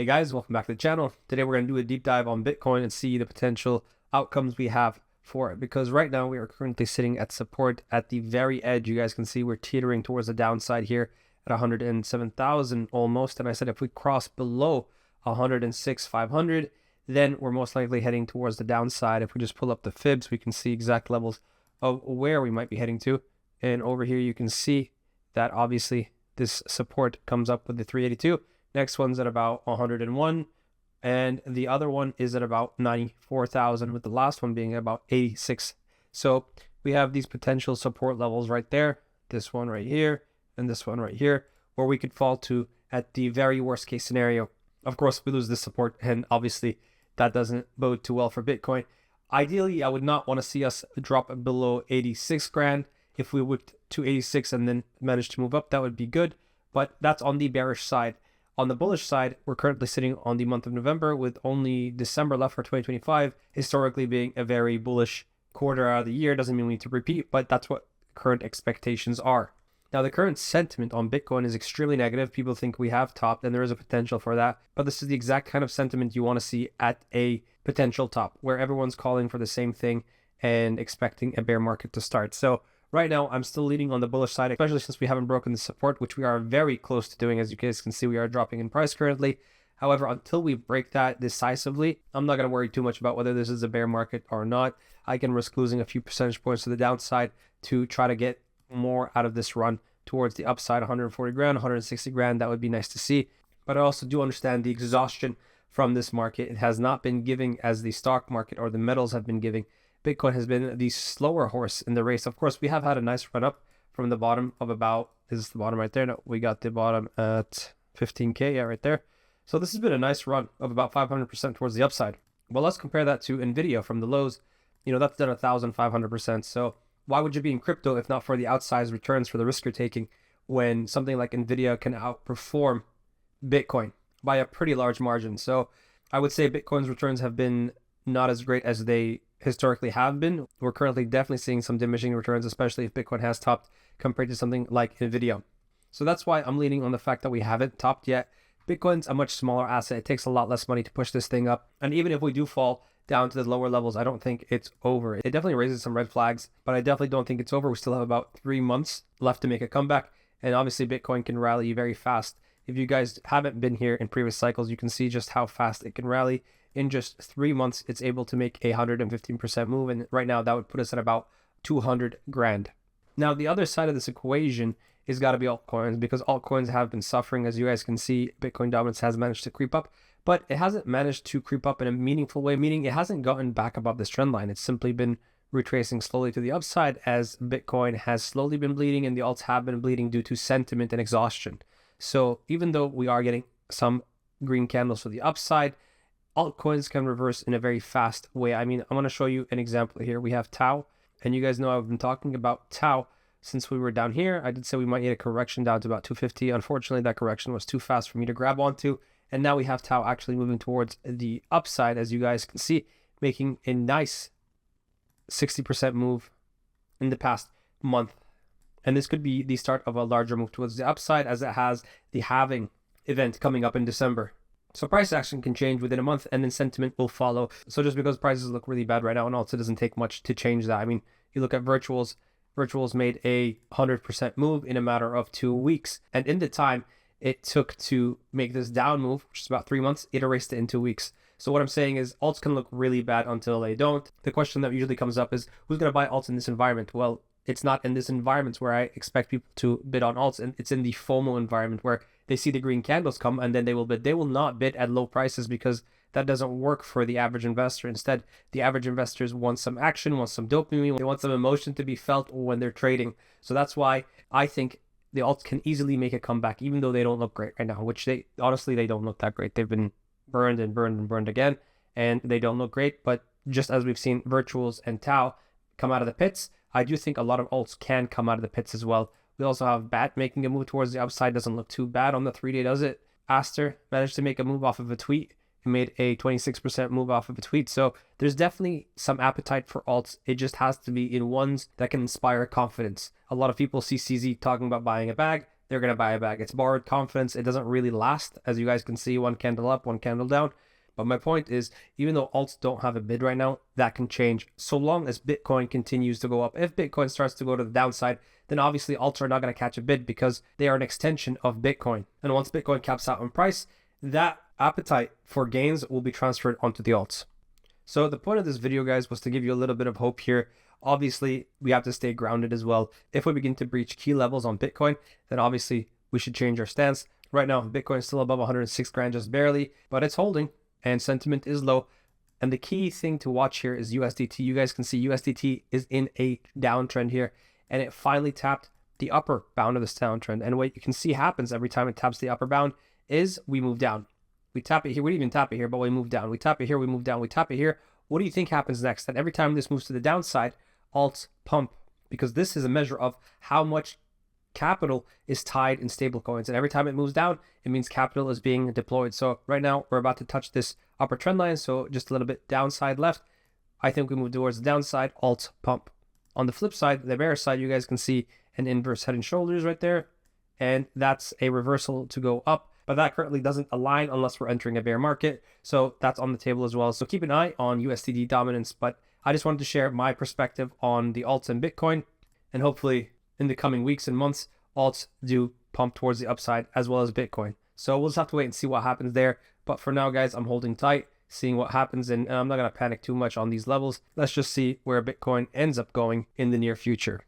Hey guys, welcome back to the channel. Today we're going to do a deep dive on Bitcoin and see the potential outcomes we have for it. Because right now we are currently sitting at support at the very edge. You guys can see we're teetering towards the downside here at 107,000 almost. And I said if we cross below 106,500, then we're most likely heading towards the downside. If we just pull up the fibs, we can see exact levels of where we might be heading to. And over here you can see that obviously this support comes up with the 382. Next one's at about 101, and the other one is at about 94,000, with the last one being about 86. So we have these potential support levels right there, this one right here, and this one right here, where we could fall to at the very worst case scenario. Of course, we lose this support, and obviously that doesn't bode too well for Bitcoin. Ideally, I would not want to see us drop below 86 grand. If we would to 86 and then manage to move up, that would be good, but that's on the bearish side. On the bullish side, we're currently sitting on the month of November with only December left for 2025, historically being a very bullish quarter out of the year. Doesn't mean we need to repeat, but that's what current expectations are. Now, the current sentiment on Bitcoin is extremely negative. People think we have topped, and there is a potential for that. But this is the exact kind of sentiment you want to see at a potential top, where everyone's calling for the same thing and expecting a bear market to start. So right now, I'm still leaning on the bullish side, especially since we haven't broken the support, which we are very close to doing. As you guys can see, we are dropping in price currently. However, until we break that decisively, I'm not going to worry too much about whether this is a bear market or not. I can risk losing a few percentage points to the downside to try to get more out of this run towards the upside. 140 grand, 160 grand, that would be nice to see. But I also do understand the exhaustion from this market. It has not been giving as the stock market or the metals have been giving. Bitcoin has been the slower horse in the race. Of course, we have had a nice run up from the bottom of about, is this the bottom right there? No, we got the bottom at 15K, yeah, right there. So this has been a nice run of about 500% towards the upside. Well, let's compare that to Nvidia from the lows. You know, that's done 1,500%. So why would you be in crypto if not for the outsized returns for the risk you're taking when something like Nvidia can outperform Bitcoin by a pretty large margin? So I would say Bitcoin's returns have been not as great as they historically have been. We're currently definitely seeing some diminishing returns, especially if Bitcoin has topped compared to something like Nvidia. So that's why I'm leaning on the fact that we haven't topped yet. Bitcoin's a much smaller asset. It takes a lot less money to push this thing up. And even if we do fall down to the lower levels, I don't think it's over. It definitely raises some red flags, but I definitely don't think it's over. We still have about 3 months left to make a comeback. And obviously Bitcoin can rally very fast. If you guys haven't been here in previous cycles, you can see just how fast it can rally. In just 3 months, it's able to make a 115% move. And right now that would put us at about 200 grand. Now, the other side of this equation is got to be altcoins, because altcoins have been suffering. As you guys can see, Bitcoin dominance has managed to creep up, but it hasn't managed to creep up in a meaningful way, meaning it hasn't gotten back above this trend line. It's simply been retracing slowly to the upside as Bitcoin has slowly been bleeding and the alts have been bleeding due to sentiment and exhaustion. So even though we are getting some green candles for the upside, altcoins can reverse in a very fast way. I mean, I'm going to show you an example here. We have Tau, and you guys know I've been talking about Tau since we were down here. I did say we might need a correction down to about 250. Unfortunately, that correction was too fast for me to grab onto. And now we have Tau actually moving towards the upside, as you guys can see, making a nice 60% move in the past month. And this could be the start of a larger move towards the upside, as it has the halving event coming up in December. So price action can change within a month, and then sentiment will follow. So just because prices look really bad right now, and also it doesn't take much to change that. I mean, you look at virtuals made a 100% move in a matter of 2 weeks. And in the time it took to make this down move, which is about 3 months, it erased it in 2 weeks. So what I'm saying is alts can look really bad until they don't. The question that usually comes up is, who's going to buy alts in this environment? Well, it's not in this environment where I expect people to bid on alts, and it's in the FOMO environment where they see the green candles come and then they will bid. They will not bid at low prices because that doesn't work for the average investor. Instead, the average investors want some action, want some dopamine, they want some emotion to be felt when they're trading. So that's why I think the alts can easily make a comeback, even though they don't look great right now, which they honestly don't look that great. They've been burned and burned and burned again, and they don't look great. But just as we've seen virtuals and Tau come out of the pits, I do think a lot of alts can come out of the pits as well. We also have BAT making a move towards the upside. Doesn't look too bad on the 3-day, does it? Aster managed to make a move off of a tweet. It made a 26% move off of a tweet. So there's definitely some appetite for alts. It just has to be in ones that can inspire confidence. A lot of people see CZ talking about buying a bag. they're going to buy it back. It's borrowed confidence. It doesn't really last. As you guys can see, one candle up, one candle down. But my point is, even though alts don't have a bid right now, that can change so long as Bitcoin continues to go up. If Bitcoin starts to go to the downside, then obviously alts are not going to catch a bid because they are an extension of Bitcoin. And once Bitcoin caps out in price, that appetite for gains will be transferred onto the alts. So the point of this video, guys, was to give you a little bit of hope here. Obviously, we have to stay grounded as well. If we begin to breach key levels on Bitcoin, then obviously we should change our stance. Right now, Bitcoin is still above 106 grand, just barely, but it's holding and sentiment is low. And the key thing to watch here is USDT. You guys can see USDT is in a downtrend here, and it finally tapped the upper bound of this downtrend. And what you can see happens every time it taps the upper bound is we move down. We tap it here. We didn't even tap it here, but we move down. We tap it here. We move down. We tap it here. What do you think happens next? And every time this moves to the downside, alts pump, because this is a measure of how much capital is tied in stable coins. And every time it moves down, it means capital is being deployed. So right now we're about to touch this upper trend line. So just a little bit downside left. I think we move towards the downside, alts pump. On the flip side, the bear side, you guys can see an inverse head and shoulders right there. And that's a reversal to go up. But that currently doesn't align unless we're entering a bear market. So that's on the table as well. So keep an eye on USDT dominance. But I just wanted to share my perspective on the alts and Bitcoin. And hopefully in the coming weeks and months, alts do pump towards the upside as well as Bitcoin. So we'll just have to wait and see what happens there. But for now, guys, I'm holding tight, seeing what happens. And I'm not going to panic too much on these levels. Let's just see where Bitcoin ends up going in the near future.